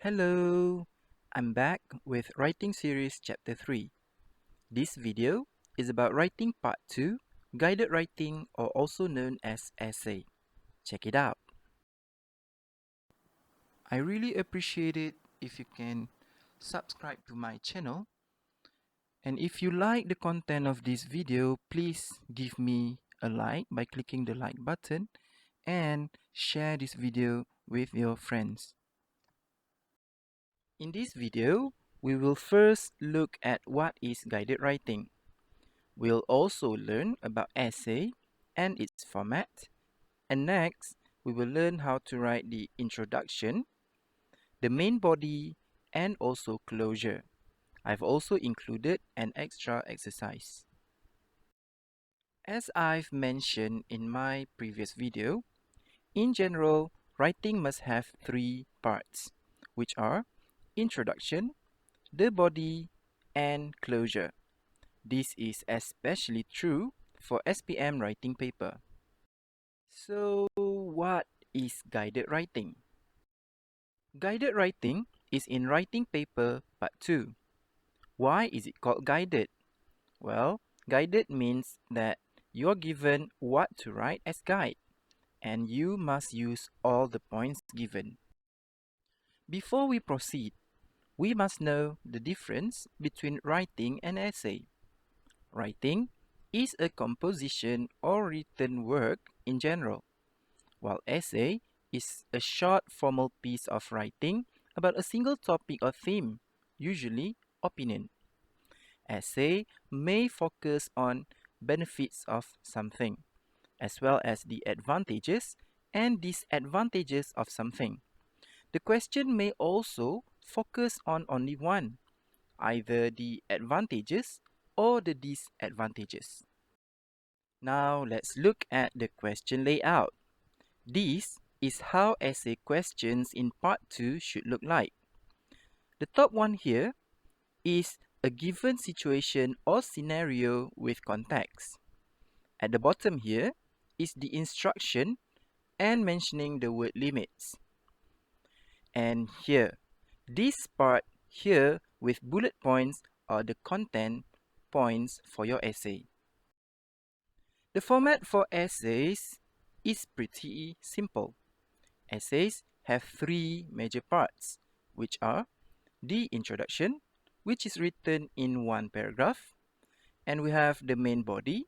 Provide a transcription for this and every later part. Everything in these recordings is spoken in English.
Hello! I'm back with Writing Series Chapter 3. This video is about writing part 2, guided writing or also known as essay. Check it out. I really appreciate it if you can subscribe to my channel, and if you like the content of this video, please give me a like by clicking the like button and share this video with your friends. In this video, we will first look at what is guided writing. We'll also learn about essay and its format. And next, we will learn how to write the introduction, the main body, and also closure. I've also included an extra exercise. As I've mentioned in my previous video, in general, writing must have three parts, which are introduction, the body, and closure. This is especially true for SPM writing paper. So, what is guided writing? Guided writing is in writing paper part 2. Why is it called guided? Well, guided means that you're given what to write as guide, and you must use all the points given. Before we proceed, we must know the difference between writing and essay. Writing is a composition or written work in general, while essay is a short formal piece of writing about a single topic or theme, usually opinion. Essay may focus on benefits of something, as well as the advantages and disadvantages of something. The question may also focus on only one, either the advantages or the disadvantages. Now let's look at the question layout. This is how essay questions in part 2 should look like. The top one here is a given situation or scenario with context. At the bottom here is the instruction and mentioning the word limits. And here, this part here with bullet points are the content points for your essay. The format for essays is pretty simple. Essays have three major parts, which are the introduction, which is written in one paragraph, and we have the main body.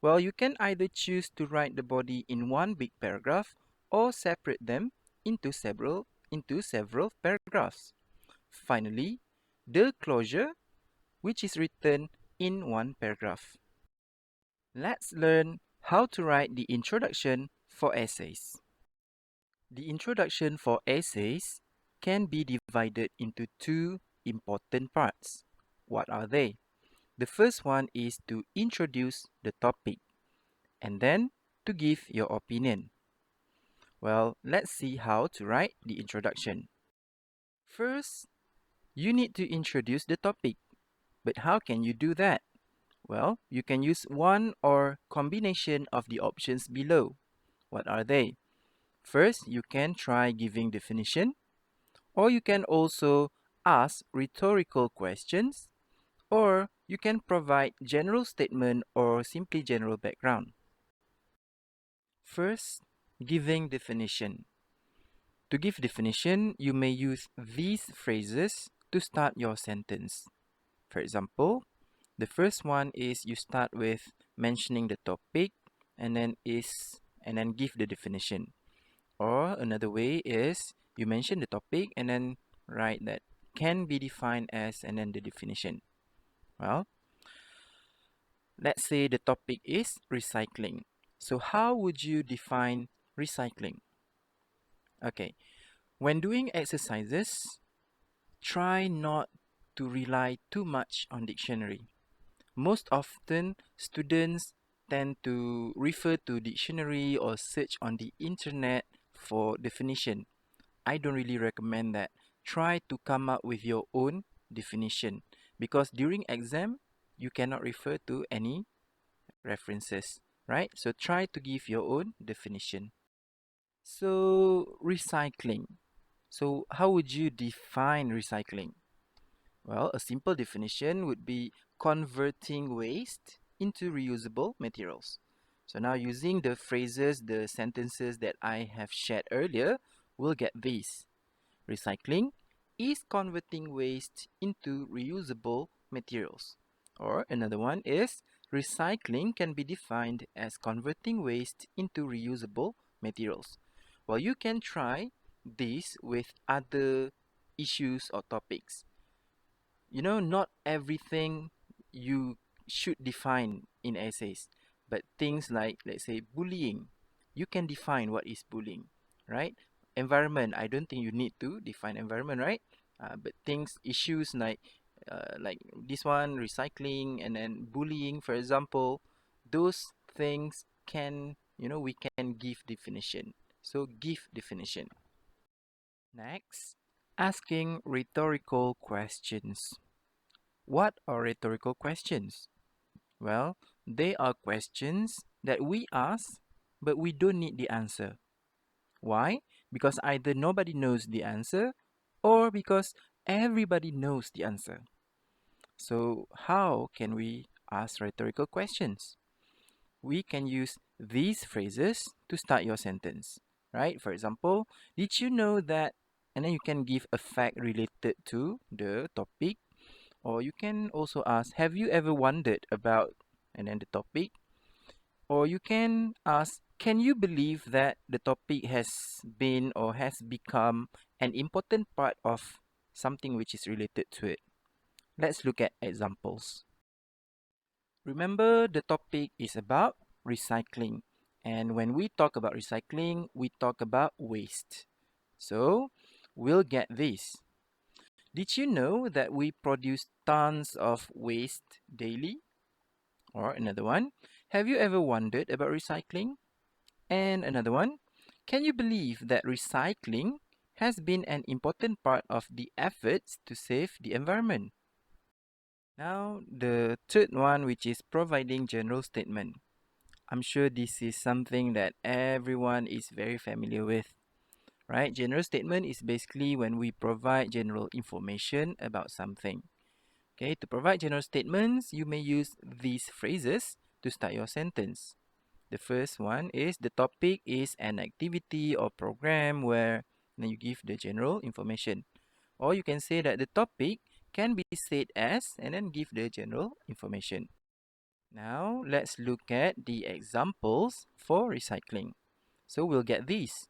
Well, you can either choose to write the body in one big paragraph or separate them into several paragraphs. Finally, the closure, which is written in one paragraph. Let's learn how to write the introduction for essays. The introduction for essays can be divided into two important parts. What are they? The first one is to introduce the topic and then to give your opinion. Well, let's see how to write the introduction. First, you need to introduce the topic. But how can you do that? Well, you can use one or combination of the options below. What are they? First, you can try giving definition, or you can also ask rhetorical questions, or you can provide general statement or simply general background. First, giving definition. To give definition, you may use these phrases to start your sentence. For example, the first one is you start with mentioning the topic and then give the definition. Or another way is you mention the topic and then write that can be defined as and then the definition. Well, let's say the topic is recycling. So how would you define recycling? Okay, when doing exercises, try not to rely too much on dictionary. Most often, students tend to refer to dictionary or search on the internet for definition. I don't really recommend that. Try to come up with your own definition because during exam, you cannot refer to any references, right? So try to give your own definition. So, recycling. So how would you define recycling? Well, a simple definition would be converting waste into reusable materials. So now using the phrases, the sentences that I have shared earlier, we'll get this. Recycling is converting waste into reusable materials. Or another one is recycling can be defined as converting waste into reusable materials. Well, you can try this with other issues or topics. You know, not everything you should define in essays, but things like, let's say, bullying, you can define what is bullying, right? Environment, I don't think you need to define environment, right? But things, issues like this one, recycling, and then bullying, for example, those things can, we can give definition. So give definition. Next, asking rhetorical questions. What are rhetorical questions? Well, they are questions that we ask, but we don't need the answer. Why? Because either nobody knows the answer or because everybody knows the answer. So, how can we ask rhetorical questions? We can use these phrases to start your sentence, right? For example, did you know that? And then you can give a fact related to the topic. Or you can also ask, have you ever wondered about, and then the topic? Or you can ask, can you believe that the topic has been or has become an important part of something which is related to it? Let's look at examples. Remember, the topic is about recycling. And when we talk about recycling, we talk about waste. So, we'll get this. Did you know that we produce tons of waste daily? Or another one, have you ever wondered about recycling? And another one, can you believe that recycling has been an important part of the efforts to save the environment? Now, the third one, which is providing general statement. I'm sure this is something that everyone is very familiar with, right? General statement is basically when we provide general information about something. Okay, to provide general statements, you may use these phrases to start your sentence. The first one is the topic is an activity or program where then you give the general information. Or you can say that the topic can be said as and then give the general information. Now, let's look at the examples for recycling. So we'll get these.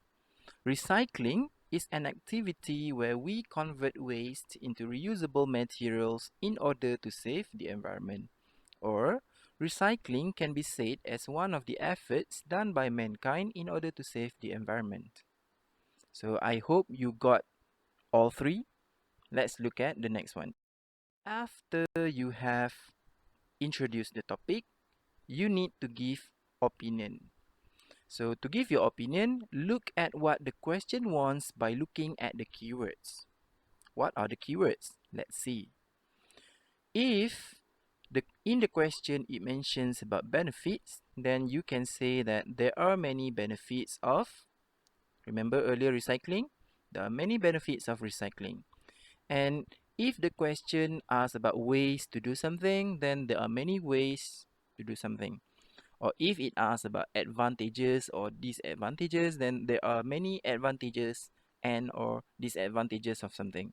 Recycling is an activity where we convert waste into reusable materials in order to save the environment. Or, recycling can be said as one of the efforts done by mankind in order to save the environment. So I hope you got all three. Let's look at the next one. After you have introduced the topic, you need to give opinion. So to give your opinion, look at what the question wants by looking at the keywords. What are the keywords? Let's see. If in the question it mentions about benefits, then you can say that there are many benefits of, remember earlier recycling? There are many benefits of recycling. And if the question asks about ways to do something, then there are many ways to do something. Or if it asks about advantages or disadvantages, then there are many advantages and or disadvantages of something.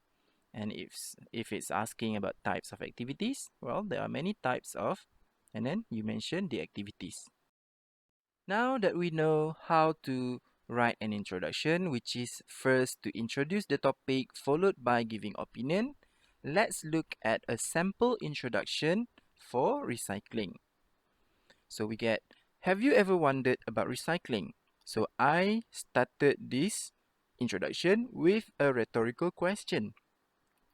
And if it's asking about types of activities, well, there are many types of, and then you mention the activities. Now that we know how to write an introduction, which is first to introduce the topic followed by giving opinion, let's look at a sample introduction for recycling. So we get, have you ever wondered about recycling? So I started this introduction with a rhetorical question,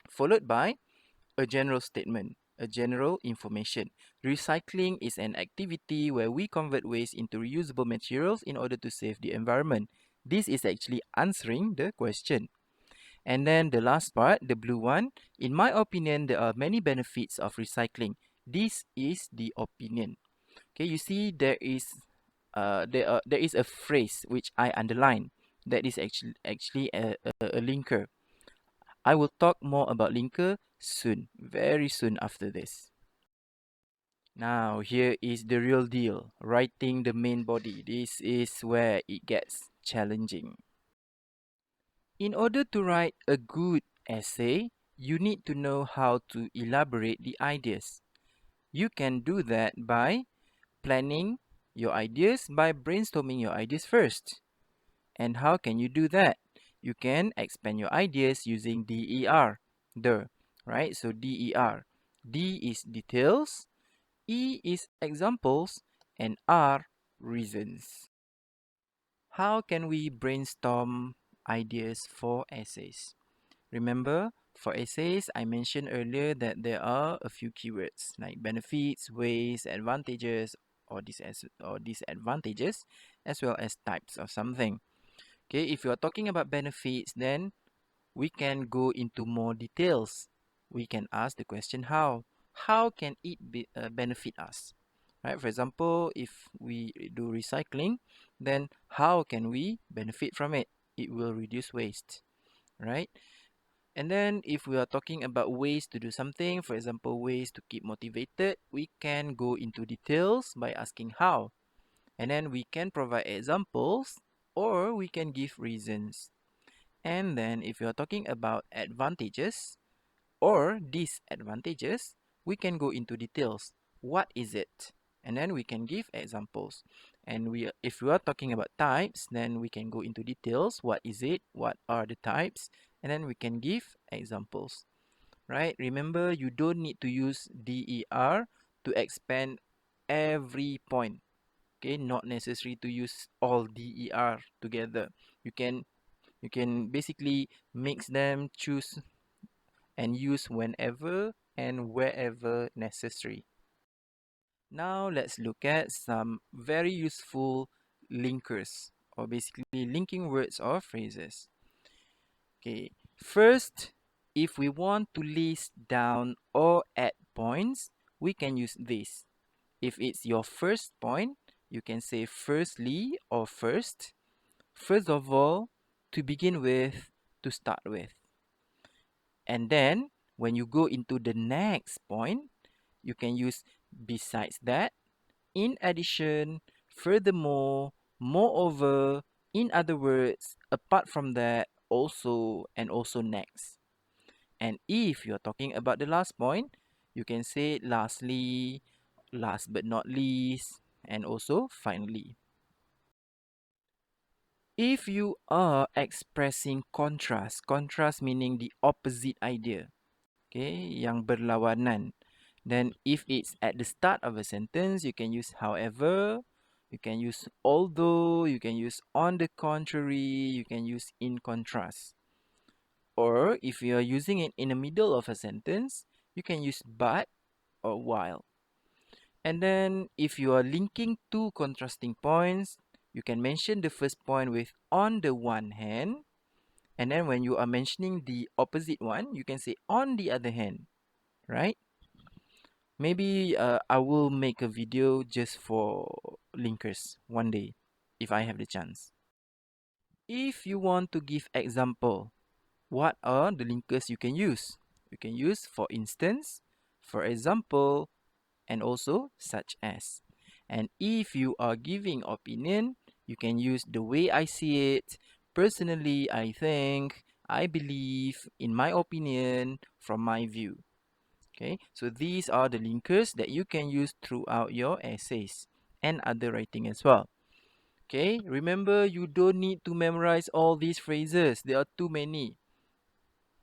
followed by a general statement, a general information. Recycling is an activity where we convert waste into reusable materials in order to save the environment. This is actually answering the question. And then the last part, the blue one, in my opinion, there are many benefits of recycling. This is the opinion. Okay, you see there is a phrase which I underline. that is actually a linker. I will talk more about linker soon, very soon after this. Now, here is the real deal, writing the main body. This is where it gets challenging. In order to write a good essay, you need to know how to elaborate the ideas. You can do that by planning your ideas, by brainstorming your ideas first. And how can you do that? You can expand your ideas using DER, right? So DER. D is details, E is examples, and R reasons. How can we brainstorm ideas for essays? Remember, for essays, I mentioned earlier that there are a few keywords like benefits, ways, advantages, or disadvantages, as well as types of something. Okay, if you are talking about benefits, then we can go into more details. We can ask the question how. How can it benefit us? Right? For example, if we do recycling, then how can we benefit from it? It will reduce waste, right? And then if we are talking about ways to do something, for example, ways to keep motivated, we can go into details by asking how. And then we can provide examples or we can give reasons. And then if you are talking about advantages or disadvantages, we can go into details. What is it? And then we can give examples. And if we are talking about types, then we can go into details. What is it? What are the types? And then we can give examples. Right? Remember, you don't need to use DER to expand every point. Okay, not necessary to use all DER together. You can basically mix them, choose and use whenever and wherever necessary. Now let's look at some very useful linkers, or basically linking words or phrases. Okay, first, if we want to list down or add points, we can use this. If it's your first point, you can say firstly or first, first of all, to begin with, to start with. And then when you go into the next point, you can use besides that, in addition, furthermore, moreover, in other words, apart from that, also, and also next. And if you're talking about the last point, you can say lastly, last but not least, and also finally. If you are expressing contrast meaning the opposite idea, okay, yang berlawanan. Then if it's at the start of a sentence, you can use however, you can use although, you can use on the contrary, you can use in contrast. Or if you are using it in the middle of a sentence, you can use but or while. And then if you are linking two contrasting points, you can mention the first point with on the one hand. And then when you are mentioning the opposite one, you can say on the other hand, right? Maybe I will make a video just for linkers one day, if I have the chance. If you want to give example, what are the linkers you can use? You can use for instance, for example, and also such as. And if you are giving opinion, you can use the way I see it, personally I think, I believe, in my opinion, from my view. Okay, so these are the linkers that you can use throughout your essays and other writing as well. Okay, remember you don't need to memorize all these phrases. There are too many.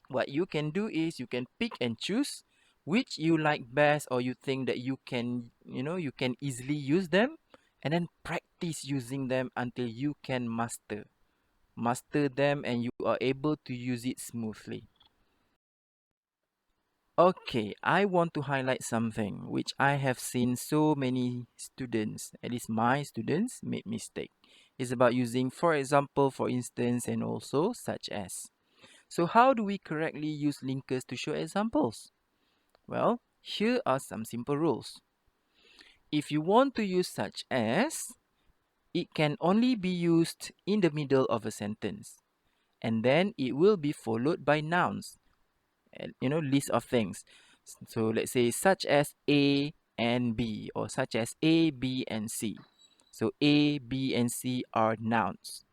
What you can do is you can pick and choose which you like best or you think that you can, you can easily use them, and then practice using them until you can master them and you are able to use it smoothly. Okay, I want to highlight something which I have seen so many students, at least my students, make mistake. It's about using for example, for instance, and also such as. So how do we correctly use linkers to show examples? Well, here are some simple rules. If you want to use such as, it can only be used in the middle of a sentence. And then it will be followed by nouns, list of things. So let's say such as A and B, or such as A, B, and C. So A, B, and C are nouns.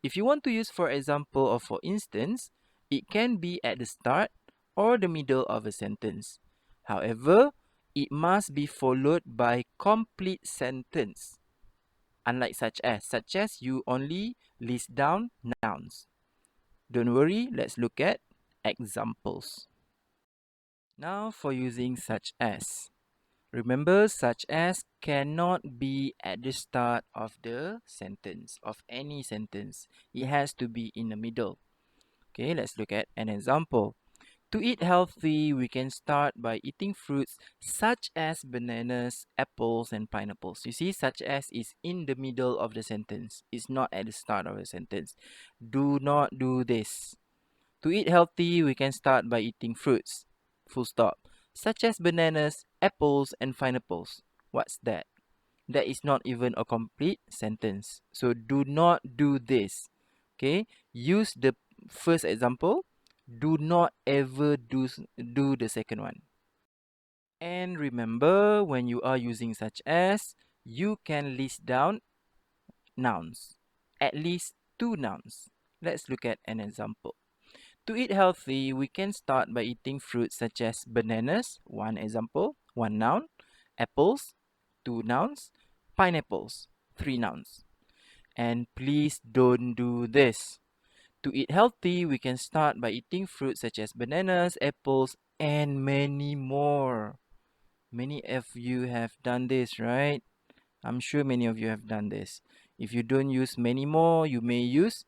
If you want to use for example or for instance, it can be at the start or the middle of a sentence. However, it must be followed by complete sentence. Unlike such as you only list down nouns. Don't worry, let's look at examples. Now for using such as. Remember, such as cannot be at the start of the sentence, of any sentence. It has to be in the middle. Okay, let's look at an example. To eat healthy, we can start by eating fruits such as bananas, apples, and pineapples. You see, such as is in the middle of the sentence. It's not at the start of the sentence. Do not do this. To eat healthy, we can start by eating fruits. Full stop. Such as bananas, apples, and pineapples. What's that? That is not even a complete sentence. So do not do this. Okay? Use the first example. Do not ever do the second one. And remember, when you are using such as, you can list down nouns. At least 2 nouns. Let's look at an example. To eat healthy, we can start by eating fruits such as bananas, one example, 1 noun, apples, 2 nouns, pineapples, 3 nouns. And please don't do this. To eat healthy, we can start by eating fruits such as bananas, apples, and many more. Many of you have done this, right? I'm sure many of you have done this. If you don't use many more, you may use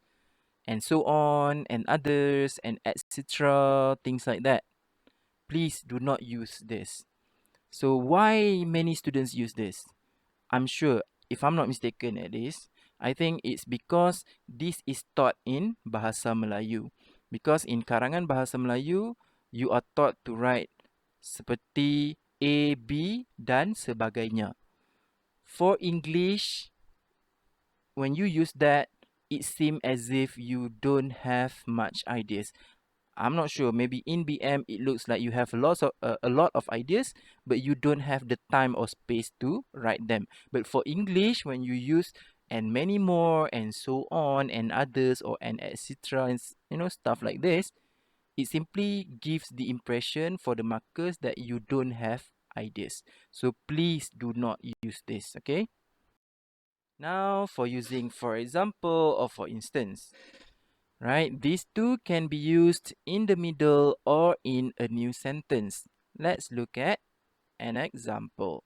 and so on, and others, and etc., things like that. Please do not use this. So why many students use this? I'm sure, if I'm not mistaken at least, I think it's because this is taught in Bahasa Melayu. Because in karangan Bahasa Melayu, you are taught to write seperti A, B, dan sebagainya. For English, when you use that, it seems as if you don't have much ideas. I'm not sure. Maybe in BM it looks like you have a lot of ideas, but you don't have the time or space to write them. But for English, when you use and many more and so on and others or and etc. and stuff like this, it simply gives the impression for the markers that you don't have ideas. So please do not use this. Okay. Now for using for example or for instance. Right, these two can be used in the middle or in a new sentence. Let's look at an example.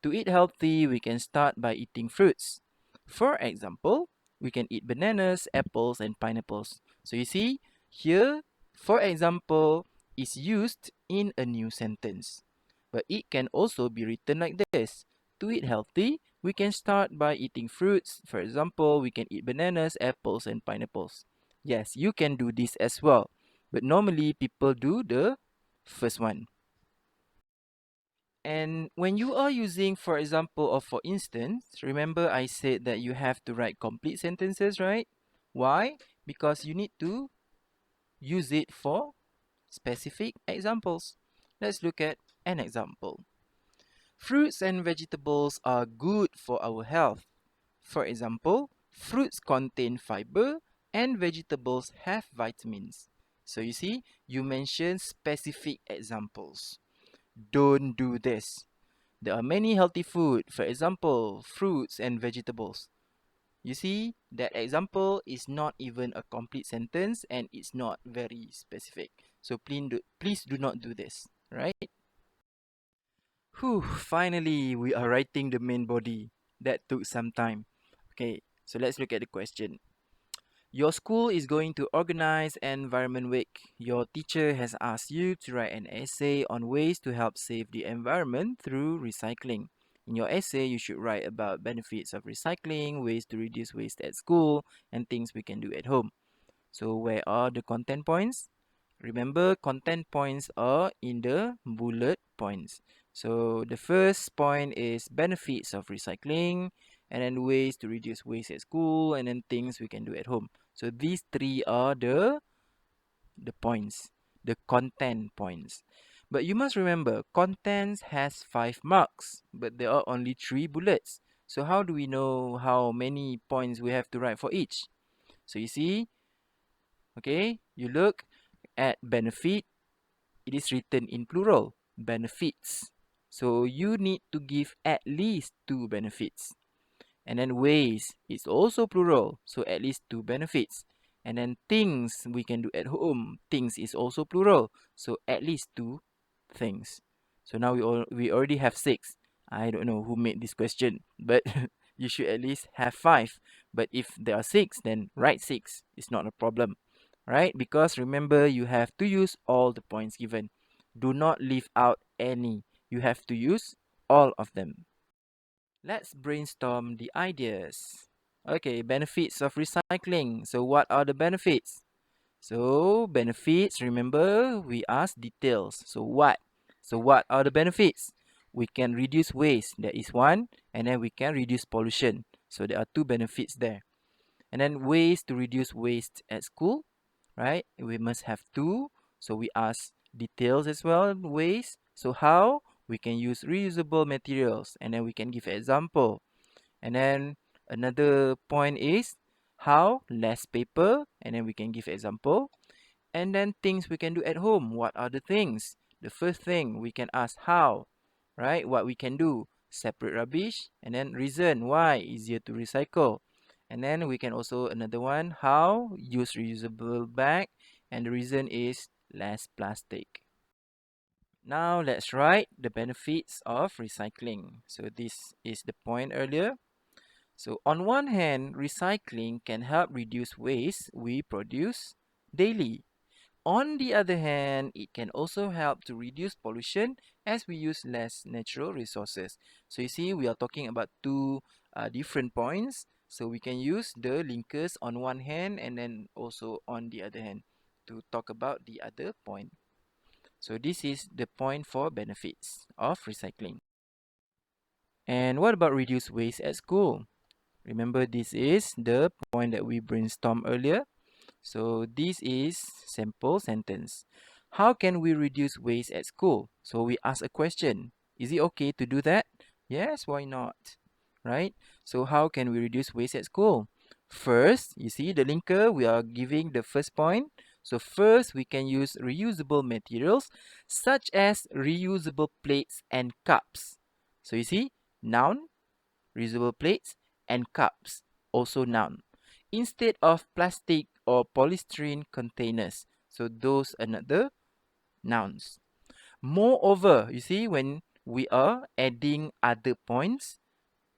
To eat healthy, we can start by eating fruits. For example, we can eat bananas, apples, and pineapples. So you see, here, for example, is used in a new sentence. But it can also be written like this. To eat healthy, we can start by eating fruits. For example, we can eat bananas, apples, and pineapples. Yes, you can do this as well. But normally, people do the first one. And when you are using, for example, or for instance, remember I said that you have to write complete sentences, right? Why? Because you need to use it for specific examples. Let's look at an example. Fruits and vegetables are good for our health. For example, fruits contain fiber and vegetables have vitamins. So you see, you mention specific examples. Don't do this. There are many healthy food, for example, fruits and vegetables. You see, that example is not even a complete sentence and it's not very specific. So please do not do this, right? Whew, finally, we are writing the main body. That took some time. Okay, so let's look at the question. Your school is going to organize Environment Week. Your teacher has asked you to write an essay on ways to help save the environment through recycling. In your essay, you should write about benefits of recycling, ways to reduce waste at school, and things we can do at home. So where are the content points? Remember, content points are in the bullet points. So the first point is benefits of recycling, and then ways to reduce waste at school, and then things we can do at home. So these three are the points, the content points. But you must remember, contents has 5 marks, but there are only 3 bullets. So how do we know how many points we have to write for each? So you see, okay, you look at benefit, it is written in plural, benefits. So you need to give at least 2 benefits. And then ways is also plural, so at least 2 benefits. And then things we can do at home, things is also plural, so at least 2 things. So now we already have 6. I don't know who made this question, but you should at least have 5. But if there are 6, then write 6. It's not a problem, right? Because remember, you have to use all the points given. Do not leave out any. You have to use all of them. Let's brainstorm the ideas. Okay, benefits of recycling. So what are the benefits? So benefits, remember, we ask details. So what? So what are the benefits? We can reduce waste, that is one, and then we can reduce pollution. So there are 2 benefits there. And then ways to reduce waste at school, right? We must have 2. So we ask details as well, ways. So how? We can use reusable materials, and then we can give an example. And then another point is how? Less paper, and then we can give example. And then things we can do at home. What are the things? The first thing we can ask how, right? What we can do? Separate rubbish, and then reason why easier to recycle. And then we can also another one how? Use reusable bag, and the reason is less plastic. Now let's write the benefits of recycling. So this is the point earlier. So on one hand, recycling can help reduce waste we produce daily. On the other hand, it can also help to reduce pollution as we use less natural resources. So you see, we are talking about 2 different points. So we can use the linkers on one hand and then also on the other hand to talk about the other point. So this is the point for benefits of recycling. And what about reduce waste at school? Remember, this is the point that we brainstormed earlier. So this is sample sentence. How can we reduce waste at school? So we ask a question. Is it okay to do that? Yes, why not? Right? So how can we reduce waste at school? First, you see the linker, we are giving the first point. So first, we can use reusable materials such as reusable plates and cups. So you see, noun, reusable plates, and cups, also noun, instead of plastic or polystyrene containers. So those are another nouns. Moreover, you see when we are adding other points,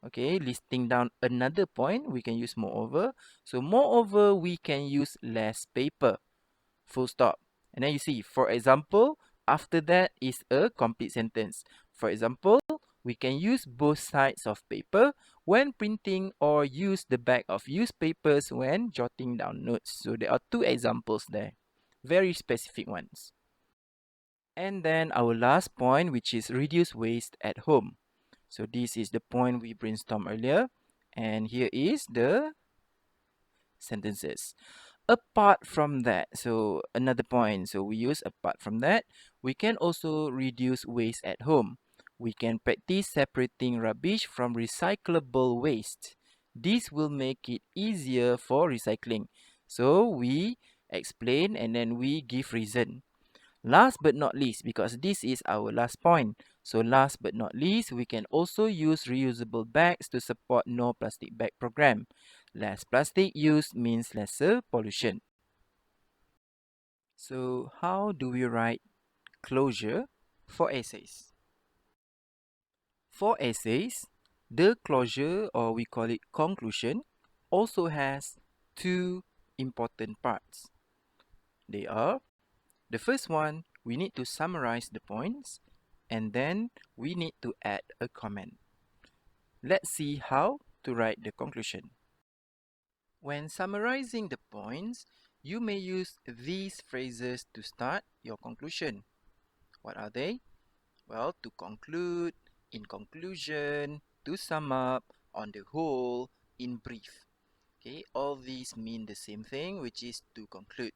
okay, listing down another point, we can use moreover. So moreover, we can use less paper, full stop. And then you see, for example, after that is a complete sentence. For example, we can use both sides of paper when printing or use the back of used papers when jotting down notes. So there are 2 examples there, very specific ones. And then our last point, which is reduce waste at home. So this is the point we brainstormed earlier. And here is the sentences. Apart from that, so another point, so we use apart from that, we can also reduce waste at home. We can practice separating rubbish from recyclable waste. This will make it easier for recycling. So we explain and then we give reason. Last but not least, because this is our last point, so last but not least, we can also use reusable bags to support no plastic bag program. Less plastic use means lesser pollution. So how do we write closure for essays? For essays, the closure, or we call it conclusion, also has 2 important parts. They are, the first one, we need to summarize the points, and then we need to add a comment. Let's see how to write the conclusion. When summarizing the points, you may use these phrases to start your conclusion. What are they? Well, to conclude, in conclusion, to sum up, on the whole, in brief. Okay, all these mean the same thing, which is to conclude.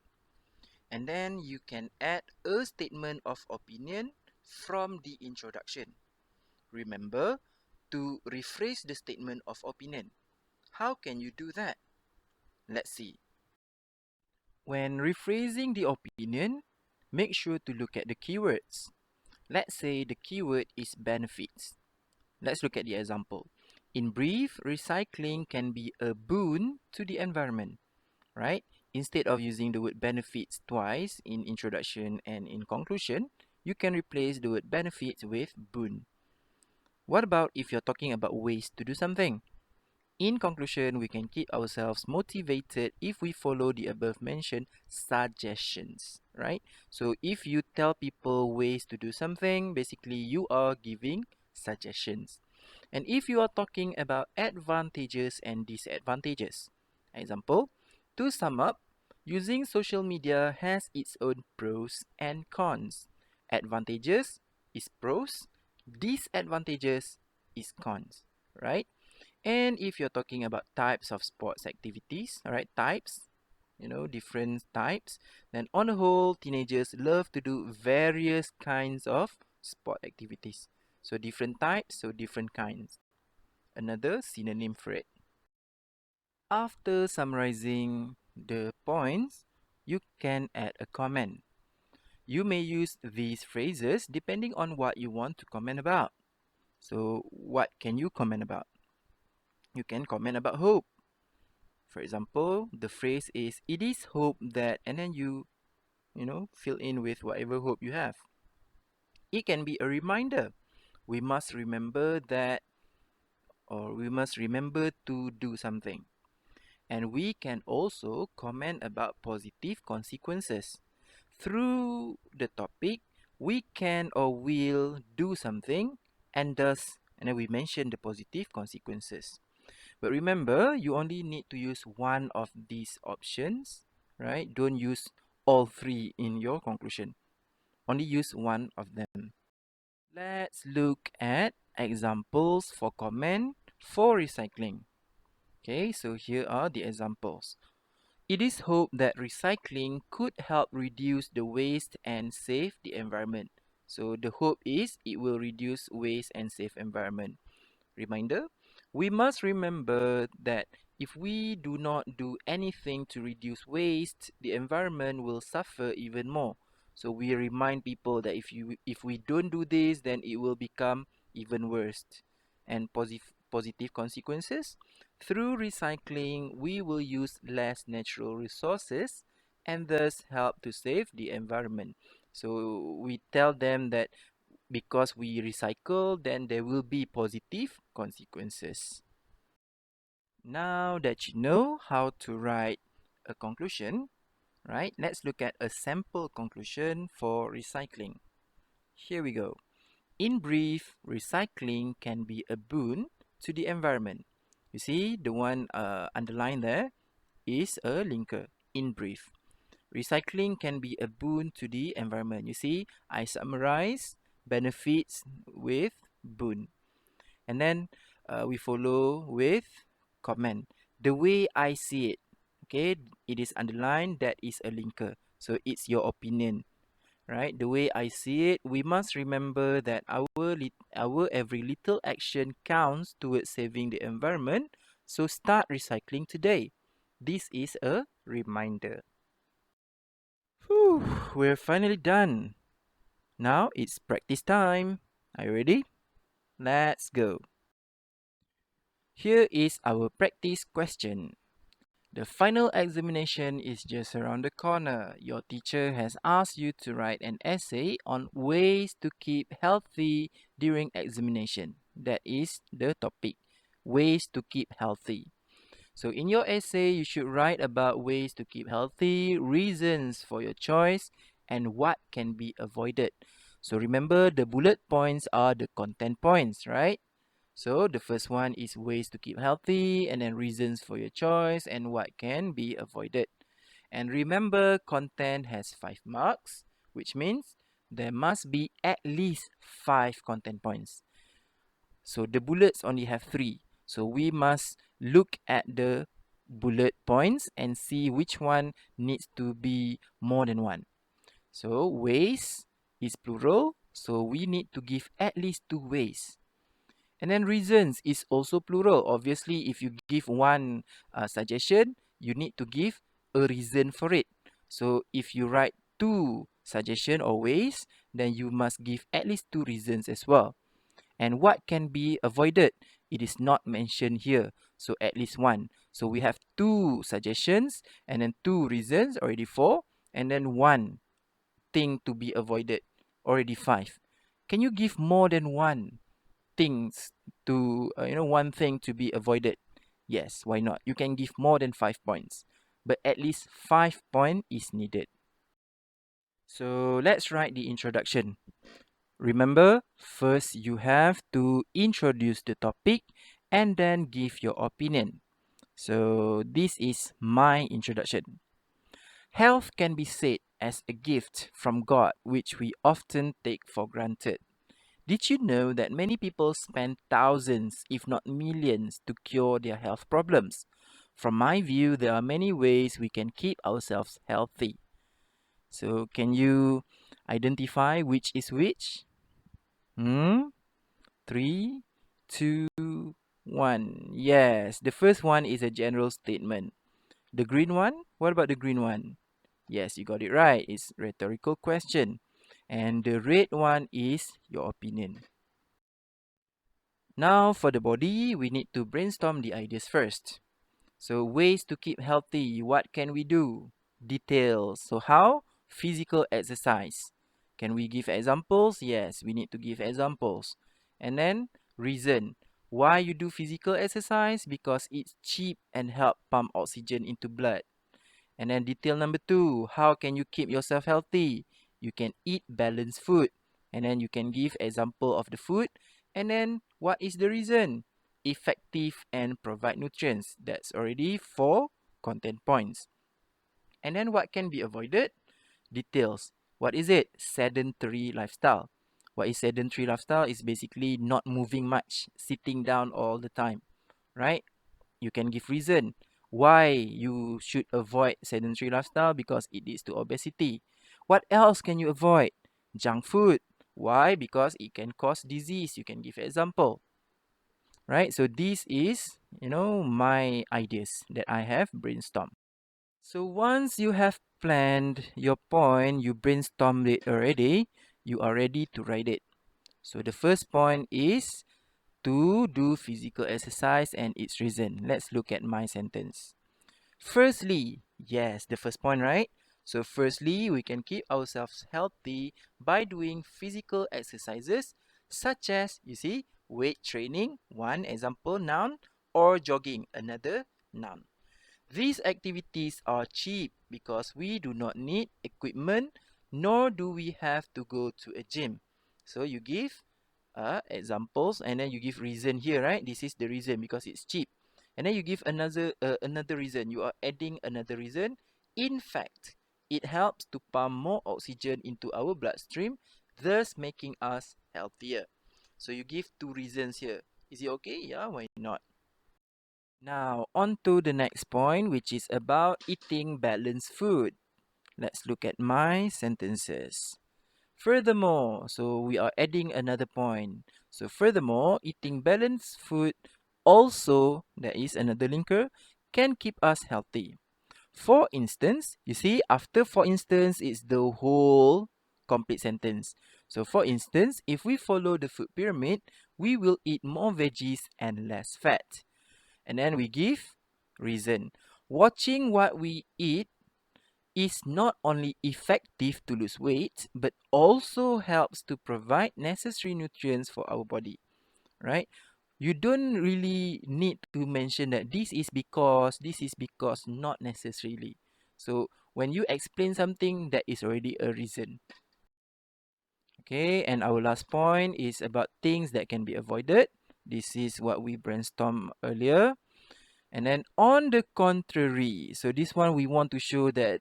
And then you can add a statement of opinion from the introduction. Remember to rephrase the statement of opinion. How can you do that? Let's see. When rephrasing the opinion, make sure to look at the keywords. Let's say the keyword is benefits. Let's look at the example. In brief, recycling can be a boon to the environment, right? Instead of using the word benefits twice in introduction and in conclusion, you can replace the word benefits with boon. What about if you're talking about ways to do something? In conclusion, we can keep ourselves motivated if we follow the above mentioned suggestions, right? So if you tell people ways to do something, basically you are giving suggestions. And if you are talking about advantages and disadvantages, example, to sum up, using social media has its own pros and cons. Advantages is pros, disadvantages is cons, right? And if you're talking about types of sports activities, all right, types, different types, then on the whole, teenagers love to do various kinds of sport activities. So different types, so different kinds. Another synonym for it. After summarizing the points, you can add a comment. You may use these phrases depending on what you want to comment about. So what can you comment about? You can comment about hope. For example, the phrase is, it is hope that, and then fill in with whatever hope you have. It can be a reminder. We must remember that, or we must remember to do something. And we can also comment about positive consequences. Through the topic, we can or will do something, and then we mention the positive consequences. But remember, you only need to use one of these options, right? Don't use all three in your conclusion. Only use one of them. Let's look at examples for comment for recycling. Okay, so here are the examples. It is hoped that recycling could help reduce the waste and save the environment. So the hope is it will reduce waste and save environment. Reminder, we must remember that if we do not do anything to reduce waste, the environment will suffer even more. So we remind people that if we don't do this, then it will become even worse. And positive consequences, through recycling, we will use less natural resources and thus help to save the environment. So we tell them that because we recycle, then there will be positive consequences. Now that you know how to write a conclusion, right, let's look at a sample conclusion for recycling. Here we go. In brief, recycling can be a boon to the environment. You see, the one underlined there is a linker, in brief. Recycling can be a boon to the environment. You see, I summarize benefits with boon. And then we follow with comment. The way I see it, okay, it is underlined, that is a linker. So it's your opinion, right? The way I see it, we must remember that our every little action counts towards saving the environment. So start recycling today. This is a reminder. Whew, we're finally done. Now it's practice time. Are you ready? Let's go. Here is our practice question. The final examination is just around the corner. Your teacher has asked you to write an essay on ways to keep healthy during examination. That is the topic, ways to keep healthy. So in your essay, you should write about ways to keep healthy, reasons for your choice, and what can be avoided. So remember, the bullet points are the content points, right? So the first one is ways to keep healthy, and then reasons for your choice and what can be avoided. And remember, content has 5 marks, which means there must be at least 5 content points. So the bullets only have 3. So we must look at the bullet points and see which one needs to be more than one. So ways is plural, so we need to give at least 2 ways. And then reasons is also plural. Obviously, if you give one suggestion, you need to give a reason for it. So if you write 2 suggestion or ways, then you must give at least 2 reasons as well. And what can be avoided? It is not mentioned here. So at least 1. So we have 2 suggestions and then 2 reasons, already 4. And then 1 thing to be avoided, already 5. Can you give more than 1 things to, one thing to be avoided? Yes, why not? You can give more than 5 points. But at least 5 points is needed. So let's write the introduction. Remember, first you have to introduce the topic and then give your opinion. So this is my introduction. Health can be said as a gift from God, which we often take for granted. Did you know that many people spend thousands, if not millions, to cure their health problems? From my view, there are many ways we can keep ourselves healthy. So can you identify which is which? 3, 2, 1. Yes, the first one is a general statement. The green one? What about the green one? Yes, you got it right. It's rhetorical question. And the red one is your opinion. Now for the body, we need to brainstorm the ideas first. So ways to keep healthy, what can we do? Details. So how? Physical exercise. Can we give examples? Yes, we need to give examples. And then reason. Why you do physical exercise? Because it's cheap and help pump oxygen into blood. And then detail number 2, how can you keep yourself healthy? You can eat balanced food. And then you can give example of the food. And then what is the reason? Effective and provide nutrients. That's already 4 content points. And then what can be avoided? Details. What is it? Sedentary lifestyle. What is sedentary lifestyle? Is basically not moving much, sitting down all the time, right? You can give reason why you should avoid sedentary lifestyle, because it leads to obesity. What else can you avoid? Junk food. Why? Because it can cause disease. You can give example, right? So this is, my ideas that I have brainstormed. So once you have planned your point, you brainstormed it already, you are ready to write it. So the first point is to do physical exercise and its reason. Let's look at my sentence. Firstly, yes, the first point, right? So firstly, we can keep ourselves healthy by doing physical exercises such as, you see, weight training, one example, noun, or jogging, another noun. These activities are cheap because we do not need equipment, nor do we have to go to a gym. So you give examples and then you give reason here, right? This is the reason because it's cheap. And then you give another reason. You are adding another reason. In fact, it helps to pump more oxygen into our bloodstream, thus making us healthier. So you give 2 reasons here. Is it okay? Yeah, why not? Now, on to the next point, which is about eating balanced food. Let's look at my sentences. Furthermore, so we are adding another point. So furthermore, eating balanced food also, there is another linker, can keep us healthy. For instance, you see, after for instance, it's the whole complete sentence. So for instance, if we follow the food pyramid, we will eat more veggies and less fat. And then we give reason. Watching what we eat is not only effective to lose weight, but also helps to provide necessary nutrients for our body, right? You don't really need to mention that this is because, not necessarily. So when you explain something, that is already a reason. Okay, and our last point is about things that can be avoided. This is what we brainstormed earlier. And then on the contrary, so this one we want to show that,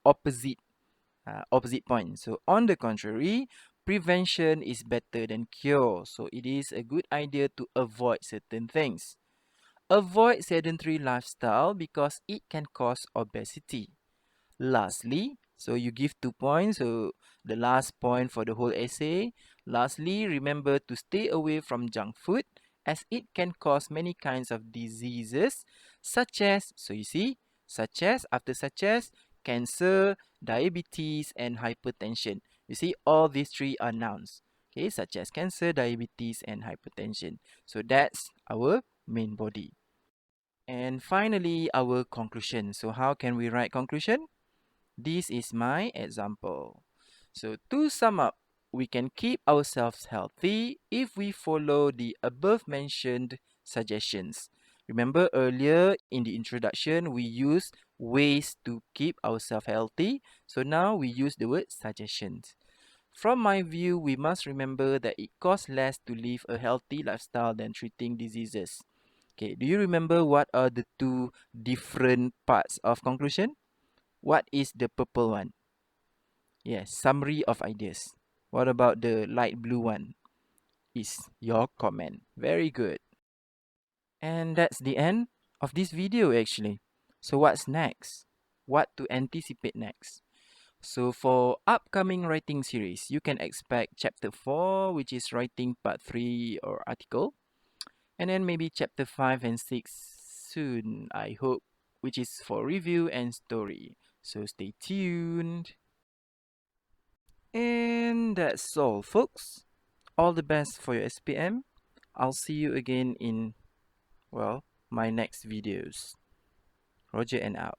opposite point. So on the contrary, prevention is better than cure. So it is a good idea to avoid certain things. Avoid sedentary lifestyle because it can cause obesity. Lastly, so you give 2 points, so the last point for the whole essay. Lastly, remember to stay away from junk food as it can cause many kinds of diseases such as, so you see, such as cancer, diabetes, and hypertension. You see, all these three are nouns, okay, such as cancer, diabetes, and hypertension. So that's our main body. And finally, our conclusion. So how can we write conclusion? This is my example. So to sum up, we can keep ourselves healthy if we follow the above mentioned suggestions. Remember earlier in the introduction, we used ways to keep ourselves healthy. So now we use the word suggestions. From my view, we must remember that it costs less to live a healthy lifestyle than treating diseases. Okay, do you remember what are the two different parts of conclusion? What is the purple one? Yes, summary of ideas. What about the light blue one? Is your comment. Very good. And that's the end of this video actually. So what's next? What to anticipate next? So for upcoming writing series, you can expect chapter 4, which is writing part 3 or article. And then maybe chapter 5 and 6 soon, I hope, which is for review and story. So stay tuned. And that's all, folks. All the best for your SPM. I'll see you again in, well, my next videos. Roger and out.